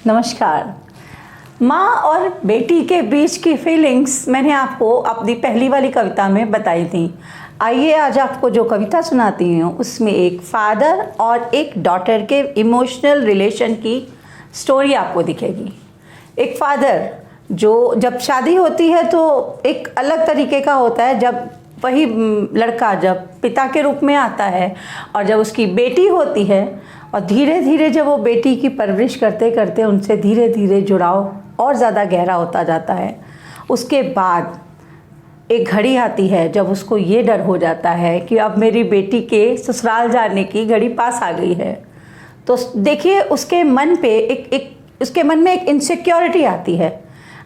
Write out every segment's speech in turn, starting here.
नमस्कार। माँ और बेटी के बीच की फीलिंग्स मैंने आपको अपनी पहली वाली कविता में बताई थी। आइए आज आपको जो कविता सुनाती हूँ उसमें एक फादर और एक डॉटर के इमोशनल रिलेशन की स्टोरी आपको दिखेगी। एक फादर जो जब शादी होती है तो एक अलग तरीके का होता है, जब वही लड़का जब पिता के रूप में आता है और जब उसकी बेटी होती है और धीरे धीरे जब वो बेटी की परवरिश करते करते उनसे धीरे धीरे जुड़ाव और ज़्यादा गहरा होता जाता है। उसके बाद एक घड़ी आती है जब उसको ये डर हो जाता है कि अब मेरी बेटी के ससुराल जाने की घड़ी पास आ गई है। तो देखिए उसके मन पे उसके मन में एक इनसिक्योरिटी आती है।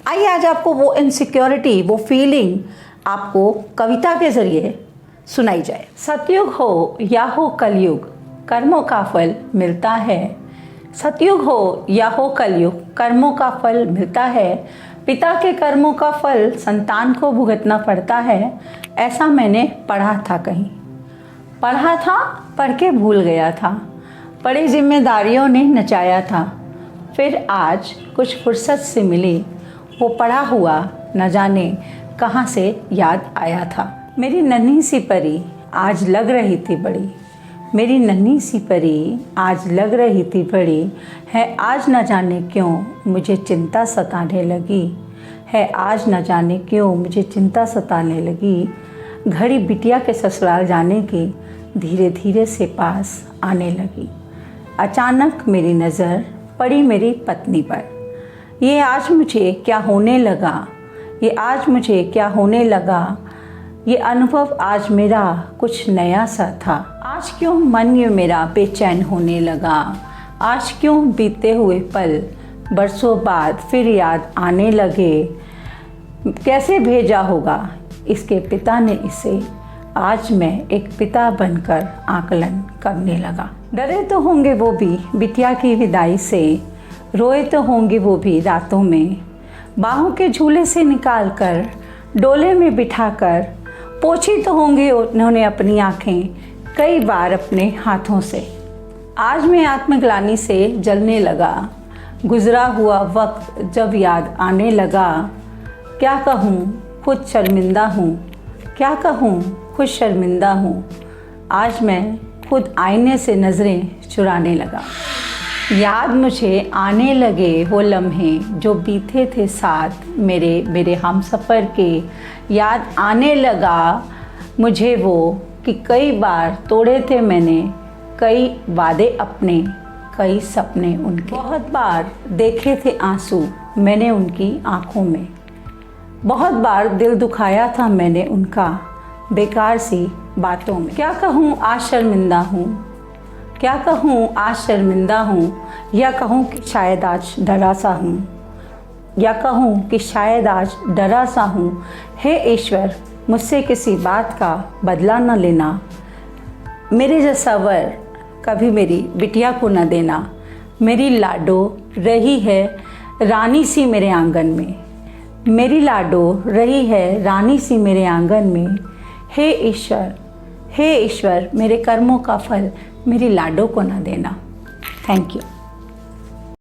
आइए आज आपको वो इनसिक्योरिटी, वो फीलिंग आपको कविता के ज़रिए सुनाई जाए। सतयुग हो या हो कलयुग, कर्मों का फल मिलता है। सतयुग हो या हो कलयुग, कर्मों का फल मिलता है। पिता के कर्मों का फल संतान को भुगतना पड़ता है। ऐसा मैंने पढ़ा था कहीं, पढ़ा था पढ़ के भूल गया था। बड़ी जिम्मेदारियों ने नचाया था, फिर आज कुछ फुर्सत से मिली। वो पढ़ा हुआ न जाने कहाँ से याद आया था। मेरी नन्ही सी परी आज लग रही थी बड़ी। मेरी नन्ही सी परी आज लग रही थी बड़ी। है आज न जाने क्यों मुझे चिंता सताने लगी। है आज न जाने क्यों मुझे चिंता सताने लगी। घड़ी बिटिया के ससुराल जाने की धीरे धीरे से पास आने लगी। अचानक मेरी नज़र पड़ी मेरी पत्नी पर। ये आज मुझे क्या होने लगा, ये आज मुझे क्या होने लगा। ये अनुभव आज मेरा कुछ नया सा था। आज क्यों मन ये मेरा बेचैन होने लगा। आज क्यों बीते हुए पल बरसों बाद फिर याद आने लगे। कैसे भेजा होगा इसके पिता ने इसे। आज मैं एक पिता बनकर आकलन करने लगा। डरे तो होंगे वो भी बिटिया की विदाई से, रोए तो होंगे वो भी रातों में। बाहों के झूले से निकाल कर डोले में बिठाकर पोंछी तो होंगे उन्होंने अपनी आँखें कई बार अपने हाथों से। आज मैं आत्मग्लानि से जलने लगा। गुजरा हुआ वक्त जब याद आने लगा। क्या कहूँ खुद शर्मिंदा हूँ, क्या कहूँ खुद शर्मिंदा हूँ। आज मैं खुद आईने से नज़रें चुराने लगा। याद मुझे आने लगे वो लम्हे जो बीते थे साथ मेरे हमसफ़र के। याद आने लगा मुझे वो कि कई बार तोड़े थे मैंने कई वादे अपने, कई सपने उनके। बहुत बार देखे थे आंसू मैंने उनकी आँखों में। बहुत बार दिल दुखाया था मैंने उनका बेकार सी बातों में। क्या कहूँ आज शर्मिंदा हूँ, क्या कहूँ आज शर्मिंदा हूँ। या कहूँ कि शायद आज डरा सा हूँ, या कहूँ कि शायद आज डरा सा हूँ। हे ईश्वर मुझसे किसी बात का बदला न लेना। मेरे जैसा वर कभी मेरी बिटिया को न देना। मेरी लाडो रही है रानी सी मेरे आंगन में। मेरी लाडो रही है रानी सी मेरे आंगन में। हे ईश्वर मेरे कर्मों का फल मेरी लाडो को न देना। Thank you.